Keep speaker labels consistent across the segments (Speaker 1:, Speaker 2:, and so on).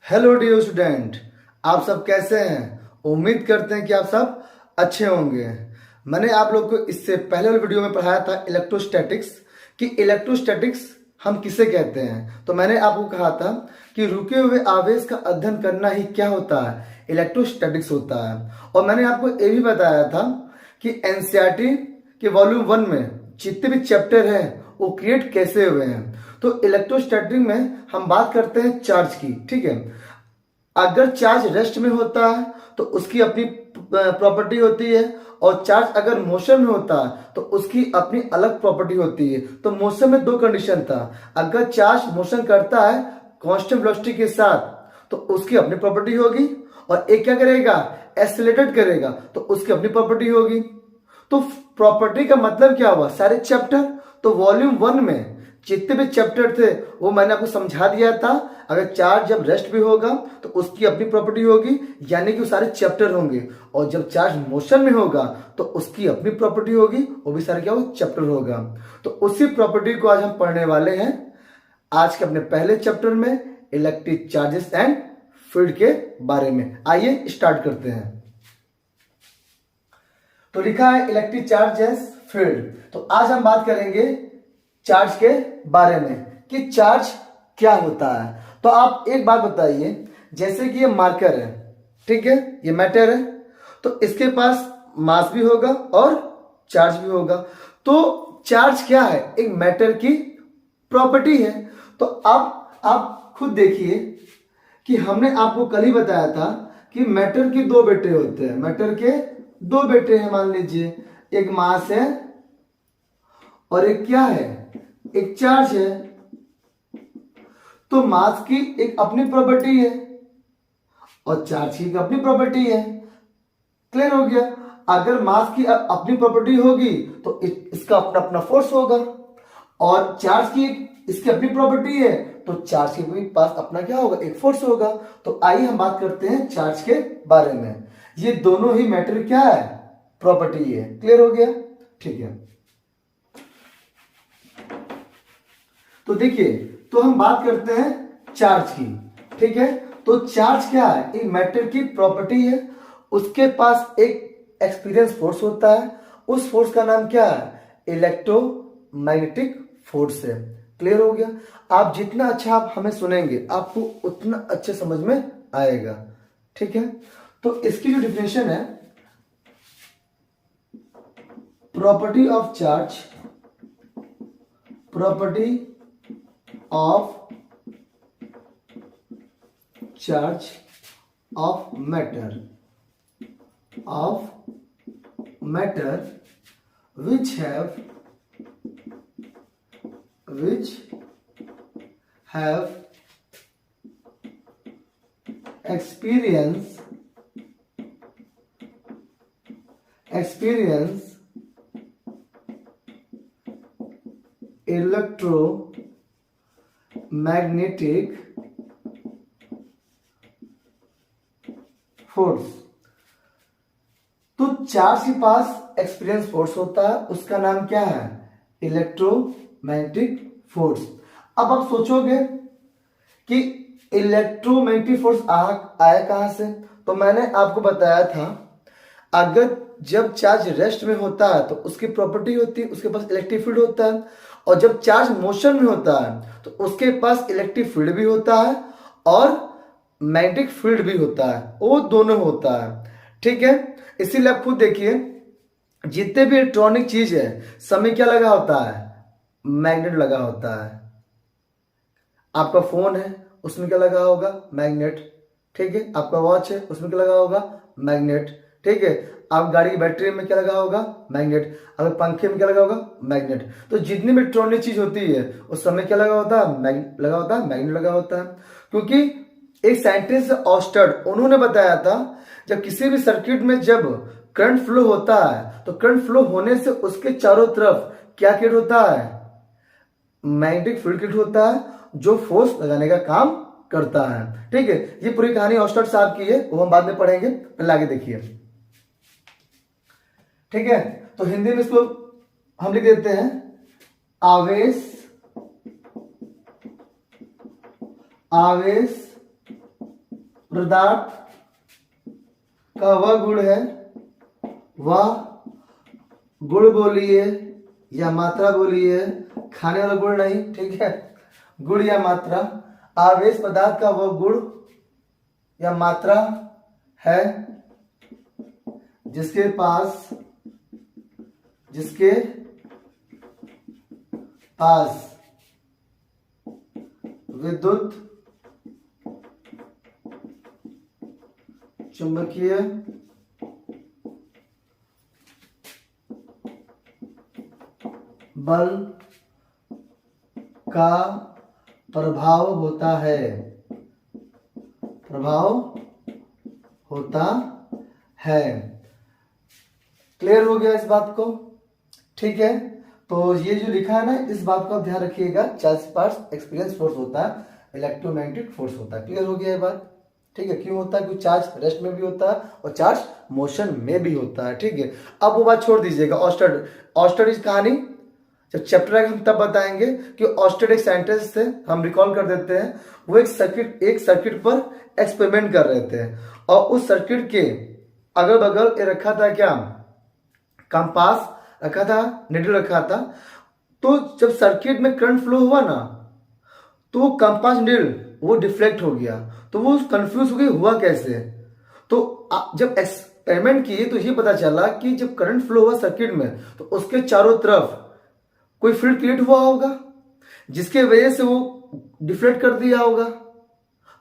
Speaker 1: Hello dear student, आप सब कैसे हैं। उम्मीद करते हैं कि आप सब अच्छे होंगे। मैंने आप लोग को इससे पहले वाले वीडियो में पढ़ाया था इलेक्ट्रोस्टैटिक्स कि इलेक्ट्रोस्टैटिक्स हम किसे कहते हैं। तो मैंने आपको कहा था कि रुके हुए आवेश का अध्ययन करना ही क्या होता है, इलेक्ट्रोस्टैटिक्स होता है। और मैंने आपको ये भी बताया था कि एनसीईआरटी के वॉल्यूम 1 में जितने भी चैप्टर हैं वो क्रिएट कैसे हुए हैं। तो इलेक्ट्रोस्टैटिक में हम बात करते हैं चार्ज की, ठीक है। अगर चार्ज रेस्ट में होता है तो उसकी अपनी प्रॉपर्टी होती है, और चार्ज अगर मोशन में होता है तो उसकी अपनी अलग प्रॉपर्टी होती है। तो मोशन में दो कंडीशन था। अगर चार्ज मोशन करता है कांस्टेंट वेलोसिटी के साथ तो उसकी अपनी प्रॉपर्टी होगी, और एक क्या करेगा, एक्सेलरेटेड करेगा तो उसकी अपनी प्रॉपर्टी होगी। तो प्रॉपर्टी का मतलब क्या हुआ, सारे चैप्टर। तो वॉल्यूम 1 में जितने भी चैप्टर थे वो मैंने आपको समझा दिया था। अगर चार्ज जब रेस्ट भी होगा तो उसकी अपनी प्रॉपर्टी होगी, यानी कि वो सारे चैप्टर होंगे। और जब चार्ज मोशन में होगा तो उसकी अपनी प्रॉपर्टी होगी, वो भी सारे क्या हो, चैप्टर होगा। तो उसी प्रॉपर्टी को आज हम पढ़ने वाले हैं आज के अपने पहले चैप्टर में, इलेक्ट्रिक चार्जेस एंड फील्ड के बारे में। आइए स्टार्ट करते हैं। तो लिखा है इलेक्ट्रिक चार्जेस फील्ड। तो आज हम बात करेंगे चार्ज के बारे में कि चार्ज क्या होता है। तो आप एक बात बताइए, जैसे कि ये मार्कर है, ठीक है, ये मैटर है, तो इसके पास मास भी होगा और चार्ज भी होगा। तो चार्ज क्या है, एक मैटर की प्रॉपर्टी है। तो अब आप खुद देखिए कि हमने आपको कल ही बताया था कि मैटर के दो बेटे होते हैं। मैटर के दो बेटे हैं, मान लीजिए एक मास है और एक क्या है, एक चार्ज है। तो मास की एक अपनी प्रॉपर्टी है और चार्ज की एक अपनी प्रॉपर्टी है। क्लियर हो गया। अगर मास की अपनी प्रॉपर्टी होगी तो इसका अपना अपना फोर्स होगा, और चार्ज की इसकी अपनी प्रॉपर्टी है तो चार्ज के भी पास अपना क्या होगा, एक फोर्स होगा। तो आइए हम बात करते हैं चार्ज के बारे में। ये दोनों ही मैटर क्या है, प्रॉपर्टी है। क्लियर हो गया, ठीक है। तो देखिए, तो हम बात करते हैं चार्ज की, ठीक है। तो चार्ज क्या है, एक मैटर की प्रॉपर्टी है। उसके पास एक एक्सपीरियंस फोर्स होता है। उस फोर्स का नाम क्या है, इलेक्ट्रोमैग्नेटिक फोर्स है। क्लियर हो गया। आप जितना अच्छा आप हमें सुनेंगे आपको उतना अच्छे समझ में आएगा, ठीक है। तो इसकी जो डिफिनेशन है, property of charge, property of charge of matter which have experience electromagnetic force. तो चार्ज के पास एक्सपीरियंस फोर्स होता है, उसका नाम क्या है, इलेक्ट्रोमैग्नेटिक फोर्स। अब आप सोचोगे कि इलेक्ट्रोमैग्नेटिक फोर्स आया कहां से। तो मैंने आपको बताया था, अगर जब चार्ज रेस्ट में होता है तो उसकी प्रॉपर्टी होती है, उसके पास इलेक्ट्रिक फील्ड होता है। और जब चार्ज मोशन में होता है तो उसके पास इलेक्ट्रिक फील्ड भी होता है और मैग्नेटिक फील्ड भी होता है, वो दोनों होता है, ठीक है। इसीलिए आप खुद देखिए, जितने भी इलेक्ट्रॉनिक चीज है समय क्या लगा होता है, मैग्नेट लगा होता है। आपका फोन है उसमें क्या लगा होगा, मैग्नेट, ठीक है। आपका वॉच है उसमें क्या लगा होगा, मैग्नेट, ठीक है। आप गाड़ी की बैटरी में क्या लगा होगा, मैग्नेट। अगर पंखे में क्या लगा होगा, मैग्नेट। तो जितनी भी इलेक्ट्रॉनिक चीज होती है उस समय क्या लगा होता है, मैग्नेट लगा होता है, मैग्नेट लगा होता है। क्योंकि एक साइंटिस्ट ऑस्टर्ड, उन्होंने बताया था जब किसी भी सर्किट में जब करंट फ्लो होता है तो करंट फ्लो होने से उसके चारों तरफ क्या क्रिएट होता है, मैग्नेटिक फील्ड क्रिएट होता है, जो फोर्स लगाने का काम करता है, ठीक है। ये पूरी कहानी ऑस्टर्ड साहब की है, वो हम बाद में पढ़ेंगे, पहले आगे देखिए, ठीक है। तो हिंदी में इसको हम लिख देते हैं, आवेश पदार्थ का वह गुण है, वह गुण बोलिए या मात्रा बोलिए, खाने वाला गुण नहीं, ठीक है, गुण या मात्रा। आवेश पदार्थ का वह गुण या मात्रा है जिसके पास विद्युत चुंबकीय बल का प्रभाव होता है, क्लियर हो गया इस बात को, ठीक है। तो ये जो लिखा है ना, इस बात को आप ध्यान रखिएगा, चार्ज पार्ट्स एक्सपीरियंस फोर्स होता है, इलेक्ट्रोमैग्नेटिक फोर्स होता है। क्लियर हो गया ये बात, ठीक है। क्यों होता है? क्योंकि चार्ज रेस्ट में भी होता है और चार्ज मोशन में भी होता है, ठीक है। अब वो बात छोड़ दीजिएगा। ऑस्टर्ड की कहानी जब चैप्टर आएगा हम तब बताएंगे कि ऑस्टर्ड एक साइंटिस्ट थे, हम रिकॉल कर देते हैं। वो एक सर्किट पर एक्सपेरिमेंट कर रहे थे और उस सर्किट के अगल बगल ये रखा था क्या, कंपास रखा था, नीडल रखा था। तो जब सर्किट में करंट फ्लो हुआ ना, तो कंपास नीडल वो डिफ्लेक्ट हो गया, तो वो कंफ्यूज हो गई हुआ कैसे। तो जब एक्सपेरिमेंट किए तो ये पता चला कि जब करंट फ्लो हुआ सर्किट में तो उसके चारों तरफ कोई फील्ड क्रिएट हुआ होगा जिसके वजह से वो डिफ्लेक्ट कर दिया होगा।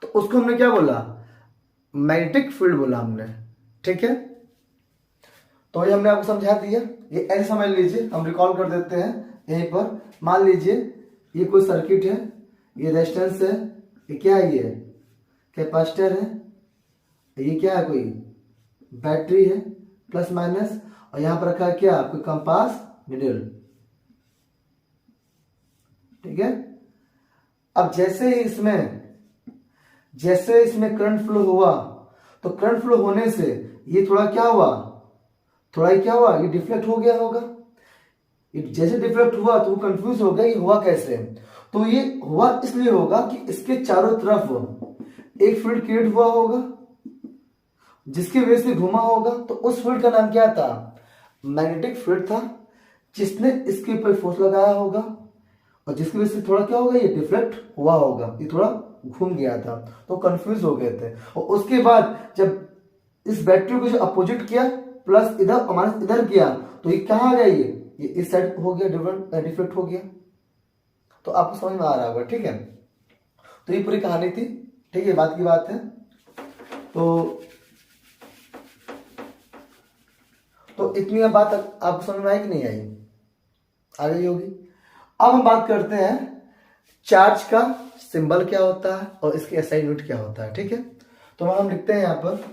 Speaker 1: तो उसको हमने क्या बोला, मैग्नेटिक फील्ड बोला हमने, ठीक है। तो ये हमने आपको समझा दिया। ये ऐसे समझ लीजिए, हम रिकॉल कर देते हैं यहीं पर। मान लीजिए ये कोई सर्किट है, ये रेजिस्टेंस है, ये क्या है, ये कैपेसिटर है, ये क्या है, कोई बैटरी है, प्लस माइनस, और यहां पर रखा है क्या, कोई कंपास नीडल, ठीक है। अब जैसे इसमें करंट फ्लो हुआ, तो करंट फ्लो होने से ये थोड़ा क्या हुआ, ये डिफ्लेक्ट हो गया होगा। जैसे डिफ्लेक्ट हुआ तो वो कंफ्यूज हो गया ये हुआ कैसे। तो ये हुआ इसलिए होगा कि इसके चारों तरफ एक फील्ड क्रिएट हुआ होगा जिसकी वजह से घुमा होगा। तो उस फील्ड का नाम क्या था, मैग्नेटिक फील्ड था, जिसने इसके ऊपर फोर्स लगाया होगा और जिसकी वजह से थोड़ा क्या होगा, ये डिफ्लेक्ट हुआ होगा, ये थोड़ा घूम गया था, तो कंफ्यूज हो गए थे। और उसके बाद जब इस बैटरी को जो अपोजिट किया, प्लस इधर और माइनस इधर किया, तो ये कहाँ आ गया, ये इस साइड हो गया, डिफ्लेक्ट हो गया। तो आपको समझ में आ रहा होगा, ठीक है। तो ये पूरी कहानी थी, ठीक है, बात की बात है। तो इतनी बात आपको समझ में आई कि नहीं आई, आ गई होगी। अब हम बात करते हैं चार्ज का सिंबल क्या होता है और इसकी एसआई यूनिट क्या होता है, ठीक है। तो हम लिखते हैं यहां पर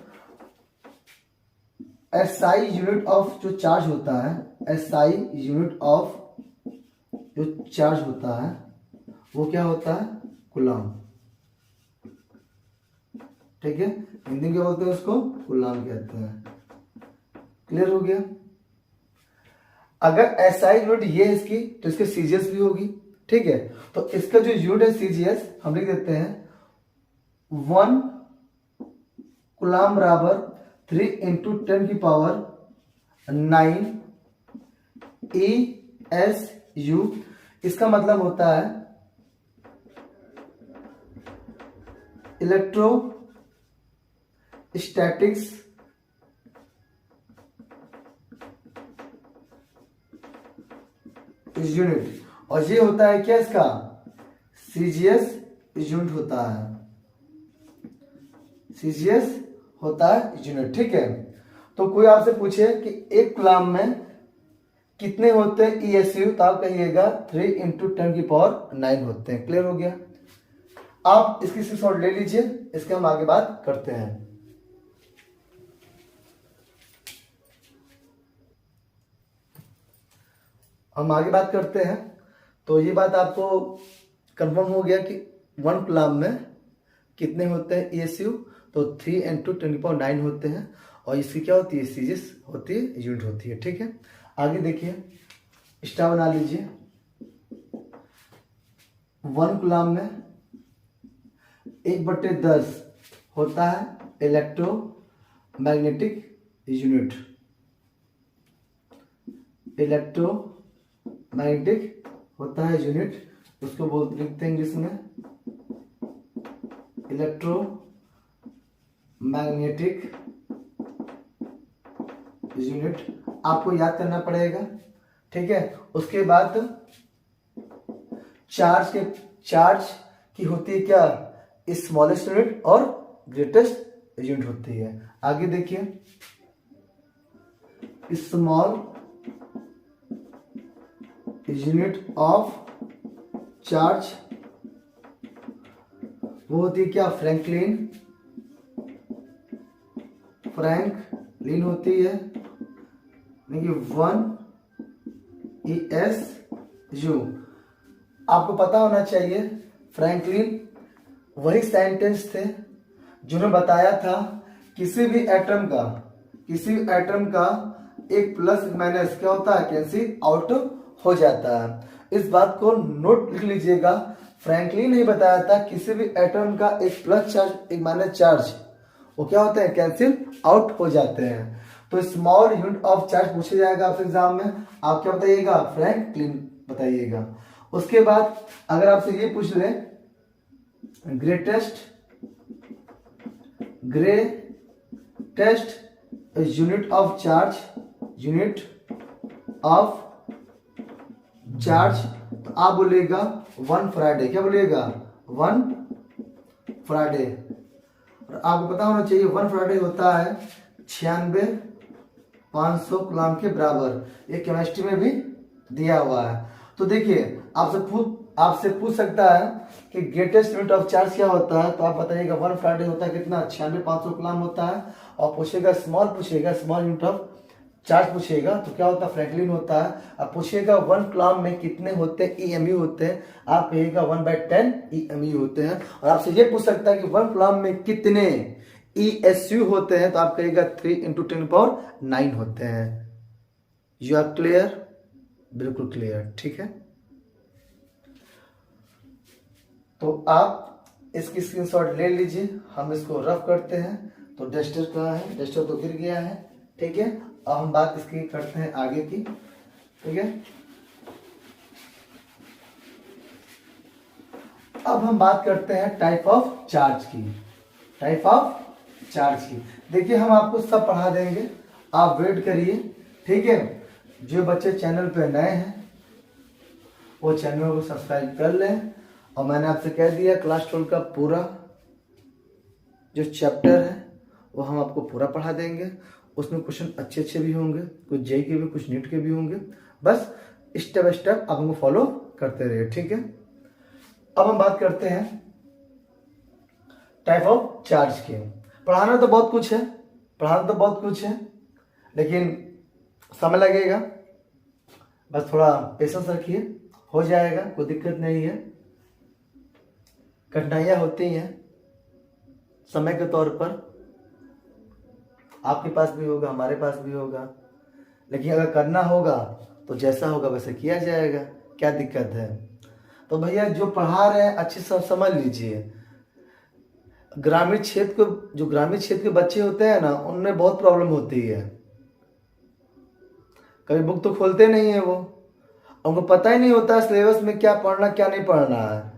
Speaker 1: एसआई यूनिट ऑफ जो चार्ज होता है, एसआई यूनिट ऑफ जो चार्ज होता है वो क्या होता है, कूलम, ठीक है। हिंदी में क्या बोलते हैं उसको, कूलम कहते हैं। क्लियर हो गया। अगर एसआई यूनिट ये है इसकी, तो इसकी सीजीएस भी होगी, ठीक है। तो इसका जो यूनिट है सीजीएस हम लिख देते हैं 1 कूलम बराबर 3 इंटू 10 की पावर 9 ESU। इसका मतलब होता है इलेक्ट्रोस्टैटिक्स यूनिट। और ये होता है क्या, इसका सीजीएस यूनिट होता है, सीजीएस होता है यूनिट, ठीक है। तो कोई आपसे पूछे कि एक कूलम में कितने होते हैं ESU, तो आप कहिएगा 3 इंटू 10 की पावर 9 होते हैं। क्लियर हो गया। आप इसकी स्क्रीनशॉट ले लीजिए, इसके हम आगे बात करते हैं। हम आगे बात करते हैं। तो ये बात आपको कंफर्म हो गया कि 1 कूलम में कितने होते हैं ESU, तो 3 इंटू 10 की पावर 9 होते हैं। और इसकी क्या होती है, सीजीएस होती है, यूनिट होती है, ठीक है। आगे देखिए, स्टार बना लीजिए। 1 कूलम में 1/10 होता है इलेक्ट्रोमैग्नेटिक यूनिट। इलेक्ट्रोमैग्नेटिक होता है यूनिट, उसको बोलते लिखते हैं इंग्लिश में इलेक्ट्रोमैग्नेटिक यूनिट। आपको याद करना पड़ेगा, ठीक है। उसके बाद चार्ज की होती है क्या, स्मॉलेस्ट यूनिट और ग्रेटेस्ट यूनिट होती है। आगे देखिए, स्मॉल यूनिट ऑफ चार्ज वो होती है क्या, फ्रैंकलिन होती है, देखिए 1 ESU। आपको पता होना चाहिए फ्रैंकलिन वही साइंटिस्ट थे जिन्होंने बताया था किसी भी एटम का एक प्लस माइनस क्या होता है, कैंसिल आउट हो जाता है। इस बात को नोट लिख लीजिएगा, फ्रैंकलिन ने बताया था किसी भी एटम का एक प्लस चार्ज एक माइनस चार्ज वो क्या होते हैं, कैंसिल आउट हो जाते हैं। तो स्मॉल यूनिट ऑफ चार्ज पूछा जाएगा आपसे एग्जाम में, आप क्या बताइएगा, फ्रैंकलिन बताइएगा। उसके बाद अगर आपसे ये पूछ ले ग्रेटेस्ट यूनिट ऑफ चार्ज, तो आप बोलिएगा 1 फैराडे। क्या बोलिएगा, 1 फैराडे। और आपको पता होना चाहिए 1 फैराडे होता है 96,500 कूलम के बराबर। ये केमिस्ट्री में भी दिया हुआ है। तो देखिए आपसे पूछ सकता है कि ग्रेटेस्ट यूनिट ऑफ चार्ज क्या होता है, तो आप बताइएगा 1 फैराडे होता है कितना, 96,500 कूलम होता है। और पूछेगा स्मॉल यूनिट ऑफ चार्ज पूछेगा तो क्या होता है, फ्रैंकलिन होता है। अब पूछेगा 1 कूलम में कितने होते हैं, EMU होते हैं, आप कहिएगा 1/10 EMU होते हैं। और आपसे ये पूछ सकता है कि 1 कूलम में कितने ESU होते हैं, तो आप कहिएगा 3 × 10⁹ होते हैं। यू आर क्लियर, बिल्कुल क्लियर, ठीक है। तो आप इसकी स्क्रीनशॉट ले लीजिए, हम इसको रफ करते हैं। तो डस्टर कहाँ है, डस्टर तो गिर गया है, ठीक है। अब हम बात इसकी करते हैं आगे की, ठीक है। अब हम बात करते हैं टाइप ऑफ चार्ज की। देखिए हम आपको सब पढ़ा देंगे, आप वेट करिए, ठीक है। जो बच्चे चैनल पे नए हैं वो चैनल को सब्सक्राइब कर लें। और मैंने आपसे कह दिया क्लास 12 का पूरा जो चैप्टर है वो हम आपको पूरा पढ़ा देंगे। उसमें क्वेश्चन अच्छे भी होंगे, कुछ जेई के भी, कुछ नीट के भी होंगे। बस स्टेप बाय स्टेप आप हमको फॉलो करते रहिए, ठीक है। अब हम बात करते हैं टाइप ऑफ चार्ज के। पढ़ाना तो बहुत कुछ है, लेकिन समय लगेगा, बस थोड़ा पेशेंस रखिए, हो जाएगा, कोई दिक्कत नहीं है। कठिनाइयाँ होती हैं समय के तौर पर, आपके पास भी होगा, हमारे पास भी होगा, लेकिन अगर करना होगा तो जैसा होगा वैसे किया जाएगा, क्या दिक्कत है। तो भैया जो पढ़ा रहे हैं अच्छे से समझ लीजिए। ग्रामीण क्षेत्र के बच्चे होते हैं ना, उनमें बहुत प्रॉब्लम होती है। कभी बुक तो खोलते नहीं है वो, उनको पता ही नहीं होता सिलेबस में क्या पढ़ना क्या नहीं पढ़ना है,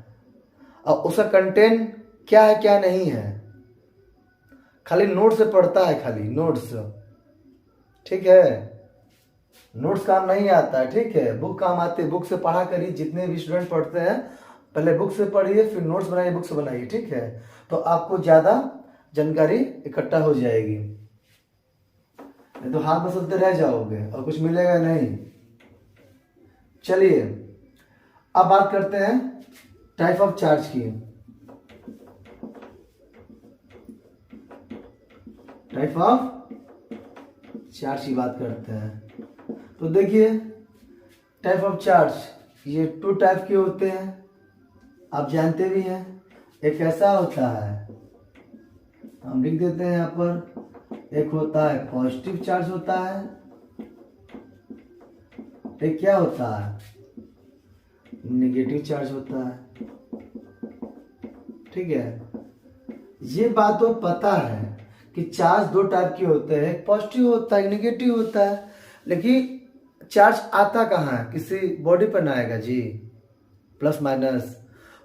Speaker 1: और उसका कंटेंट क्या है क्या नहीं है। खाली नोट से पढ़ता है, खाली नोट्स, ठीक है। नोट्स काम नहीं आता है, ठीक है। बुक काम आते हैं, बुक से पढ़ा करिए। जितने भी स्टूडेंट पढ़ते हैं पहले बुक से पढ़िए, फिर नोट्स बनाइए, बुक से बनाइए, ठीक है। तो आपको ज्यादा जानकारी इकट्ठा हो जाएगी, नहीं तो हाथ मसलते रह जाओगे और कुछ मिलेगा नहीं। चलिए अब बात करते हैं टाइप ऑफ चार्ज की। टाइप ऑफ चार्ज की बात करते हैं। तो देखिए टाइप ऑफ चार्ज ये 2 टाइप के होते हैं, आप जानते भी हैं। एक ऐसा होता है, हम लिख देते हैं यहाँ पर, एक होता है पॉजिटिव चार्ज होता है, एक क्या होता है, नेगेटिव चार्ज होता है, ठीक है। ये बात तो पता है कि चार्ज दो टाइप के होते हैं, एक पॉजिटिव होता है, एक निगेटिव होता है, लेकिन चार्ज आता कहाँ है, किसी बॉडी पर ना आएगा जी, प्लस माइनस।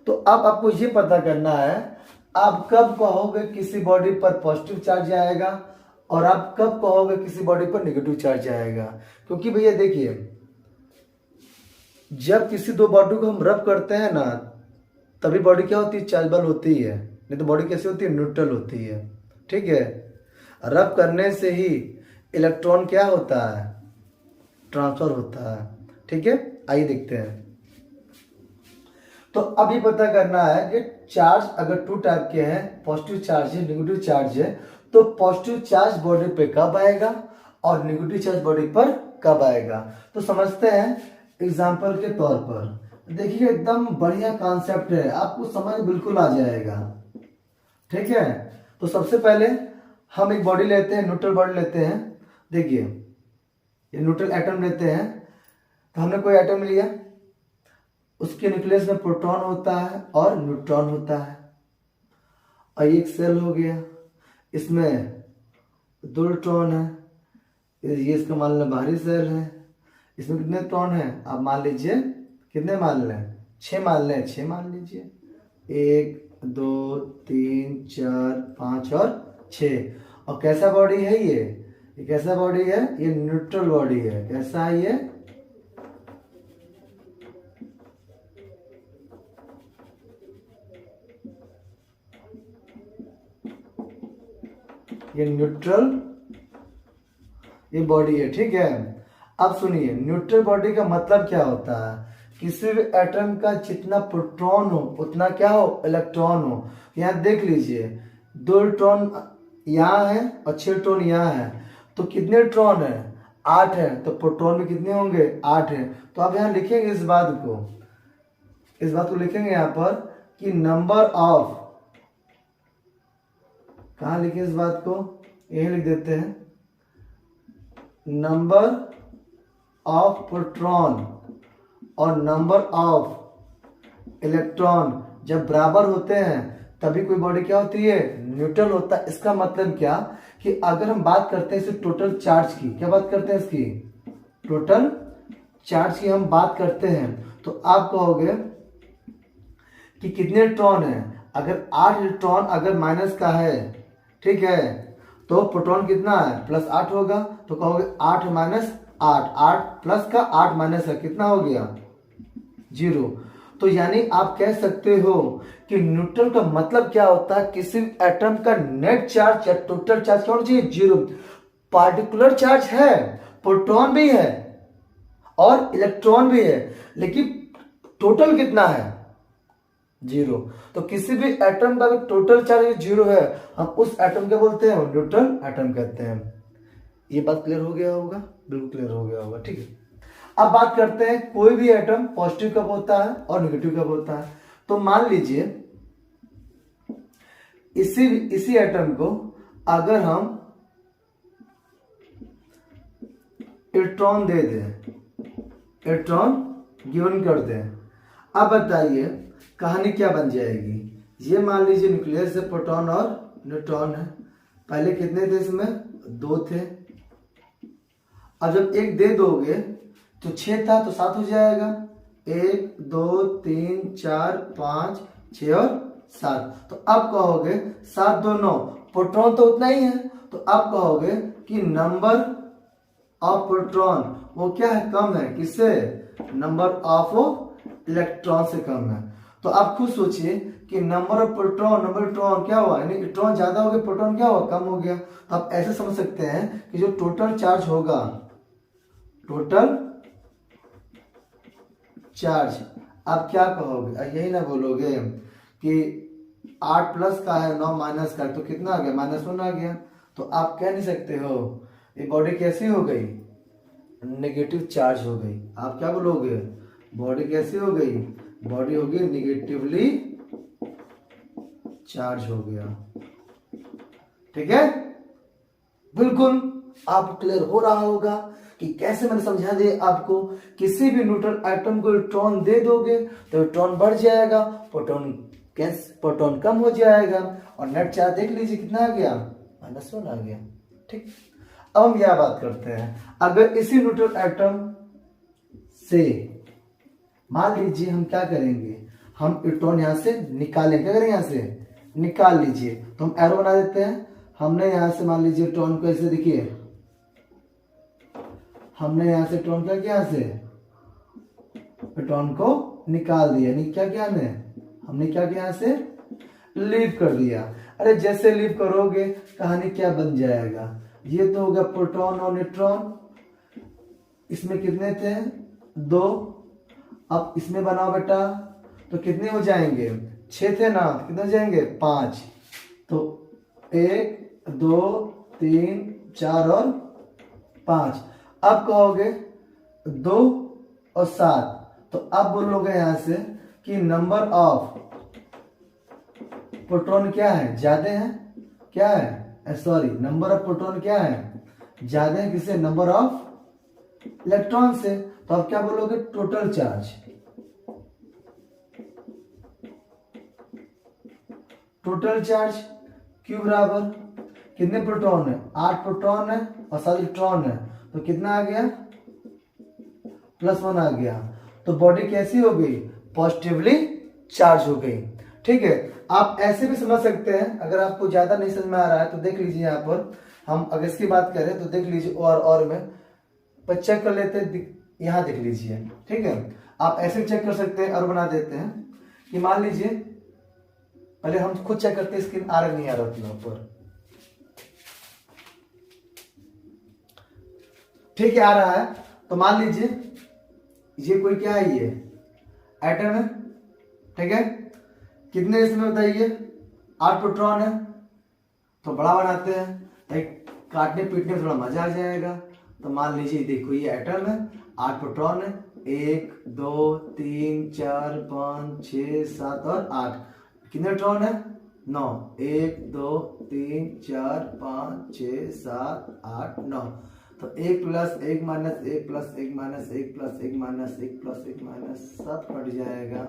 Speaker 1: तो अब आपको ये पता करना है आप कब कहोगे किसी बॉडी पर पॉजिटिव चार्ज आएगा और आप कब कहोगे किसी बॉडी पर नेगेटिव चार्ज आएगा। क्योंकि भैया देखिए, जब किसी दो बॉडी को हम रब करते हैं ना, तभी बॉडी क्या होती है, चार्जेबल होती है, नहीं तो बॉडी कैसी होती है, न्यूट्रल होती है। ठीक है, रब करने से ही इलेक्ट्रॉन क्या होता है, ट्रांसफर होता है। ठीक है, आइए देखते हैं। तो अभी पता करना है कि चार्ज अगर टू टाइप के हैं, पॉजिटिव चार्ज है, नेगेटिव चार्ज है, तो पॉजिटिव चार्ज बॉडी पे कब आएगा और नेगेटिव चार्ज बॉडी पर कब आएगा। तो समझते हैं एग्जांपल के तौर पर। देखिए एकदम बढ़िया कॉन्सेप्ट है, आपको समझ बिल्कुल आ जाएगा। ठीक है, तो सबसे पहले हम एक बॉडी लेते हैं, न्यूट्रल बॉडी लेते हैं। देखिए ये न्यूट्रल एटम लेते हैं, तो हमने कोई एटम लिया, उसके न्यूक्लियस में प्रोटॉन होता है और न्यूट्रॉन होता है। और एक सेल हो गया, इसमें दो इलेक्ट्रॉन है, ये इसका मान लें बाहरी सेल है, इसमें कितने इलेक्ट्रॉन है, आप मान लीजिए कितने मान लें, 6 मान लें, 6 मान लीजिए, 1 2 3 4 5 और 6। और कैसा बॉडी है ये कैसा बॉडी है, ये न्यूट्रल बॉडी है। कैसा है ये न्यूट्रल ये बॉडी है। ठीक है, अब सुनिए न्यूट्रल बॉडी का मतलब क्या होता है, किसी भी एटम का जितना प्रोटॉन हो उतना क्या हो, इलेक्ट्रॉन हो। यहाँ देख लीजिए 2 इलेक्ट्रॉन यहाँ है और 6 इलेक्ट्रॉन यहाँ है, तो कितने इलेक्ट्रॉन है, 8 है, तो प्रोटॉन में कितने होंगे, 8 है। तो आप यहाँ लिखेंगे इस बात को लिखेंगे यहाँ पर कि नंबर ऑफ, कहाँ लिखे इस बात को, यही लिख देते हैं, नंबर ऑफ प्रोटॉन और नंबर ऑफ इलेक्ट्रॉन जब बराबर होते हैं तभी कोई बॉडी क्या होती है, न्यूट्रल होता है। इसका मतलब क्या कि अगर हम बात करते हैं इसे टोटल चार्ज की, क्या बात करते हैं इसकी, टोटल चार्ज की हम बात करते हैं, तो आप कहोगे कि कितने इलेक्ट्रॉन है, अगर 8 इलेक्ट्रॉन अगर माइनस का है, ठीक है, तो प्रोटॉन कितना है, +8 होगा, तो कहोगे 8 माइनस 8, 8 प्लस का 8 माइनस का कितना हो गया, 0। तो यानी आप कह सकते हो कि न्यूट्रल का मतलब क्या होता है, किसी एटम का नेट चार्ज या टोटल चार्ज क्या होना चाहिए, 0। पार्टिकुलर चार्ज है, प्रोटॉन भी है और इलेक्ट्रॉन भी है, लेकिन टोटल कितना है, 0। तो किसी भी एटम का टोटल चार्ज 0 है, हम उस एटम क्या बोलते हैं, न्यूट्रल एटम कहते हैं। ये बात क्लियर हो गया होगा, बिल्कुल क्लियर हो गया होगा। ठीक है, अब बात करते हैं कोई भी एटम पॉजिटिव कब होता है और नेगेटिव कब होता है। तो मान लीजिए इसी एटम को अगर हम इलेक्ट्रॉन दे दें, इलेक्ट्रॉन गिवन कर दें, अब बताइए कहानी क्या बन जाएगी। ये मान लीजिए न्यूक्लियस से प्रोटॉन और न्यूट्रॉन है, पहले कितने थे इसमें, 2 थे। अब जब 1 दे दोगे तो 6 था तो 7 हो जाएगा, 1 2 3 4 5 6 और 7। तो अब कहोगे 7 2 9, प्रोटॉन तो उतना ही है, तो अब कहोगे कि नंबर ऑफ प्रोटॉन वो क्या है, कम है, किससे, नंबर ऑफ इलेक्ट्रॉन से कम है। तो आप खुद सोचिए कि number of proton, number electron क्या हुआ, यानी इलेक्ट्रॉन ज्यादा हो गया, प्रोटॉन क्या हुआ, कम हो गया। तो आप ऐसे समझ सकते हैं कि जो टोटल चार्ज होगा, टोटल चार्ज, आप क्या कहोगे, यही ना बोलोगे कि 8 प्लस का है 9 माइनस का, तो कितना आ गया, -1 आ गया। तो आप कह नहीं सकते हो ये बॉडी कैसी हो गई, नेगेटिव चार्ज हो गई। आप क्या बोलोगे, बॉडी कैसी हो गई, बॉडी हो गई निगेटिवली चार्ज हो गया। ठीक है, बिल्कुल आप क्लियर हो रहा होगा कि कैसे मैंने समझा दिया आपको। किसी भी न्यूट्रल एटम को इलेक्ट्रॉन दे दोगे तो इलेक्ट्रॉन बढ़ जाएगा, प्रोटॉन प्रोटॉन कम हो जाएगा और नेट चार्ज देख लीजिए कितना आ गया, -1 आ गया। ठीक, अब हम यह बात करते हैं, अगर इसी न्यूट्रल एटम से मान लीजिए हम क्या करेंगे, हम इलेक्ट्रॉन यहां से निकालें, क्या करेंगे, यहां से निकाल लीजिए, तो हम एरो बना देते हैं। हमने यहां से मान लीजिए इलेक्ट्रॉन को ऐसे, देखिए हमने यहां से इलेक्ट्रॉन क्या किया, यहां से इलेक्ट्रॉन को निकाल दिया, नहीं क्या किया हमने क्या किया, यहां से लीव कर दिया। अरे जैसे लीव करोगे कहानी क्या बन जाएगा, ये तो होगा प्रोटॉन और न्यूट्रॉन, इसमें कितने थे 2, अब इसमें बनाओ बेटा तो कितने हो जाएंगे, 6 थे ना, कितने हो जाएंगे 5, तो 1 2 3 4 और 5। अब कहोगे 2 और 7, तो अब बोलोगे यहां से कि नंबर ऑफ प्रोटॉन क्या है, ज्यादा है, क्या है, सॉरी नंबर ऑफ प्रोटॉन क्या है, ज्यादा है किससे, नंबर ऑफ इलेक्ट्रॉन से। तो अब क्या बोलोगे, total charge, total charge Q बराबर कितने प्रोटॉन है, 8 प्रोटॉन है और 7 इलेक्ट्रॉन है, तो कितना आ गया, +1 आ गया। तो बॉडी कैसी हो गई, पॉजिटिवली चार्ज हो गई। ठीक है, आप ऐसे भी समझ सकते हैं, अगर आपको ज्यादा नहीं समझ में आ रहा है तो देख लीजिए, यहाँ पर हम अगर इसकी बात करें तो देख लीजिए, और में पर चेक कर लेते हैं, यहाँ देख लीजिए। ठीक है, आप ऐसे चेक कर सकते हैं और बना देते हैं कि मान लीजिए, पहले हम खुद चेक करते हैं, स्क्रीन आ रहा नहीं आ रहा अपने ऊपर, ठीक है आ रहा है। तो मान लीजिए ये कोई क्या है, ये एटम है, ठीक है, कितने इसमें बताइए, 8 प्रोटॉन है, तो बड़ा बनाते हैं ताकि काटने पीटने में थोड़ा मजा आ जाएगा। तो मान लीजिए देखो ये एटम है, 8 प्रोटॉन है, 1 2 3 4 5 6 7 और 8, कितने इलेक्ट्रॉन है 9, 1 2 3 4 5 6 7 8 9, तो 1 + 1 - 1 + 1 - 1 + 1 - 1 + 1 - सब कट जाएगा,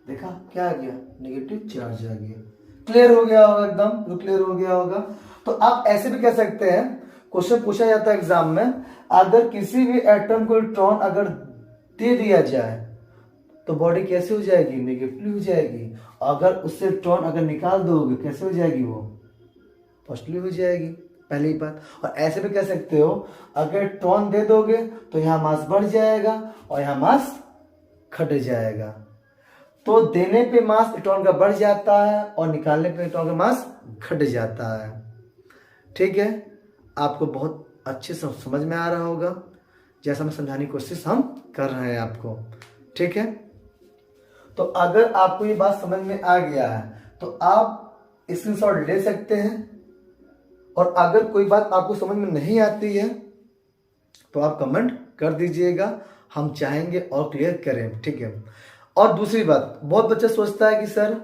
Speaker 1: देखा क्या आ गया, नेगेटिव चार्ज आ गया। क्लियर हो गया होगा, एकदम क्लियर हो गया होगा। तो आप ऐसे भी कह सकते हैं, क्वेश्चन पूछा जाता है एग्जाम में, अगर किसी भी एटम को इलेक्ट्रॉन अगर दे दिया जाए तो बॉडी कैसे हो जाएगी, नेगेटिव हो जाएगी। अगर उससे इलेक्ट्रॉन अगर निकाल दोगे कैसे हो जाएगी, वो पॉजिटिव हो जाएगी, पहली बात। और ऐसे भी कह सकते हो, अगर इलेक्ट्रॉन दे दोगे तो यहाँ मास बढ़ जाएगा और यहाँ मास घट जाएगा। तो देने पे मास इलेक्ट्रॉन का बढ़ जाता है और निकालने पे इलेक्ट्रॉन का मास घट जाता है। ठीक है, आपको बहुत अच्छे से समझ में आ रहा होगा, जैसा मैं समझाने की कोशिश हम कर रहे हैं आपको। ठीक है, तो अगर आपको ये बात समझ में आ गया है तो आप स्क्रीनशॉट ले सकते हैं, और अगर कोई बात आपको समझ में नहीं आती है तो आप कमेंट कर दीजिएगा, हम चाहेंगे और क्लियर करें। ठीक है, और दूसरी बात, बहुत बच्चा सोचता है कि सर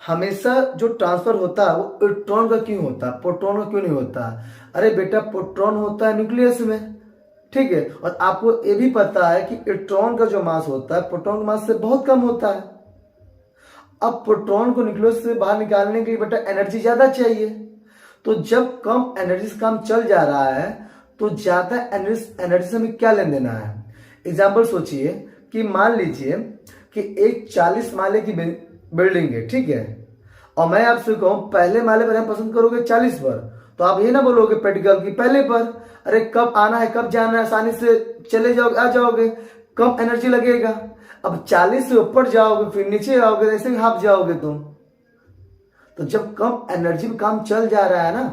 Speaker 1: हमेशा जो ट्रांसफर होता है वो इलेक्ट्रॉन का क्यों होता है, प्रोटॉन का क्यों नहीं होता। अरे बेटा, प्रोटॉन होता है न्यूक्लियस में, ठीक है, और आपको ये भी पता है कि इलेक्ट्रॉन का जो मास होता है प्रोटॉन के मास से बहुत कम होता है। अब प्रोटॉन को न्यूक्लियस से बाहर निकालने के लिए बेटा एनर्जी ज्यादा चाहिए, तो जब कम एनर्जी से काम चल जा रहा है तो ज्यादा एनर्जी से हमें क्या लेन देना है। एग्जाम्पल सोचिए कि मान लीजिए कि एक 40 माले की बिल्डिंग है, ठीक है, और मैं आपसे कहूं पहले माले पर हम पसंद करोगे 40 पर, तो आप ये ना बोलोगे प्रैक्टिकल की पहले पर, अरे कब आना है कब जाना है, आसानी से चले जाओगे आ जाओगे, कम एनर्जी लगेगा। अब 40 से ऊपर जाओगे फिर नीचे आओगे, ऐसे हाफ जाओगे तुम। तो जब कम एनर्जी में काम चल जा रहा है ना,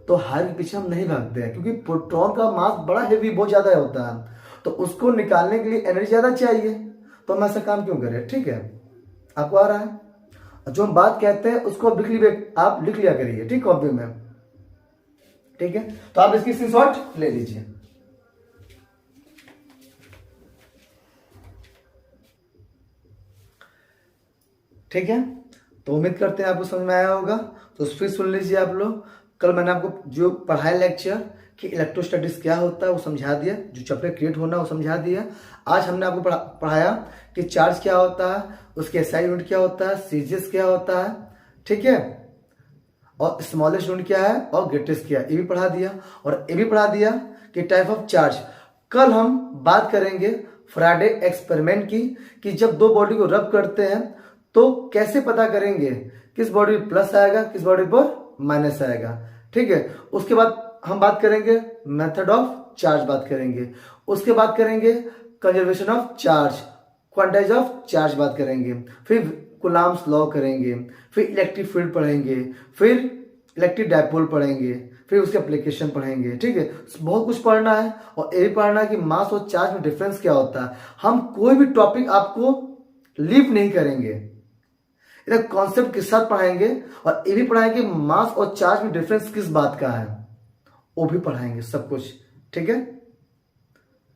Speaker 1: तो हार के पीछे हम नहीं भागते हैं, क्योंकि प्रोटॉन का मास बड़ा हेवी बहुत ज्यादा होता है, तो उसको निकालने के लिए एनर्जी ज्यादा चाहिए, तो हम ऐसा काम क्यों करें। ठीक है, आपको आ रहा है, जो हम बात कहते हैं उसको आप लिख लिया करिए, ठीक, कॉपी में। ठीक है, तो आप इसकी स्क्रीनशॉट ले लीजिए। ठीक है, तो उम्मीद करते हैं आपको समझ में आया होगा। तो फिर सुन लीजिए आप लोग, कल मैंने आपको जो पढ़ाया लेक्चर कि इलेक्ट्रोस्टैटिक्स क्या होता है वो समझा दिया, जो चैप्टर क्रिएट होना वो समझा दिया। आज हमने आपको पढ़ाया कि चार्ज क्या होता है, उसके एसआई यूनिट क्या होता है, सीजीएस क्या होता है, ठीक है, और स्मॉलेस्ट यूनिट क्या है और ग्रेटेस्ट क्या है, ये भी पढ़ा दिया। और ये भी पढ़ा दिया कि टाइप ऑफ चार्ज। कल हम बात करेंगे फ्राडे एक्सपेरिमेंट की, कि जब दो बॉडी को रब करते हैं तो कैसे पता करेंगे किस बॉडी पर प्लस आएगा किस बॉडी पर माइनस आएगा, ठीक है। उसके बाद हम बात करेंगे मेथड ऑफ चार्ज बात करेंगे, उसके बाद करेंगे conservation of charge, quantize of charge बात करेंगे, फिर कूलम्ब्स लॉ करेंगे, फिर इलेक्ट्रिक फील्ड पढ़ेंगे, फिर इलेक्ट्रिक डायपोल पढ़ेंगे, फिर उसके एप्लीकेशन पढ़ेंगे, ठीक है। बहुत कुछ पढ़ना है और ये भी पढ़ना है कि मास और चार्ज में डिफरेंस क्या होता है। हम कोई भी टॉपिक आपको लीव नहीं करेंगे, इधर कॉन्सेप्ट के साथ पढ़ाएंगे और ये भी पढ़ाएंगे मास और चार्ज में डिफरेंस किस बात का है, वो भी पढ़ाएंगे सब कुछ, ठीक है।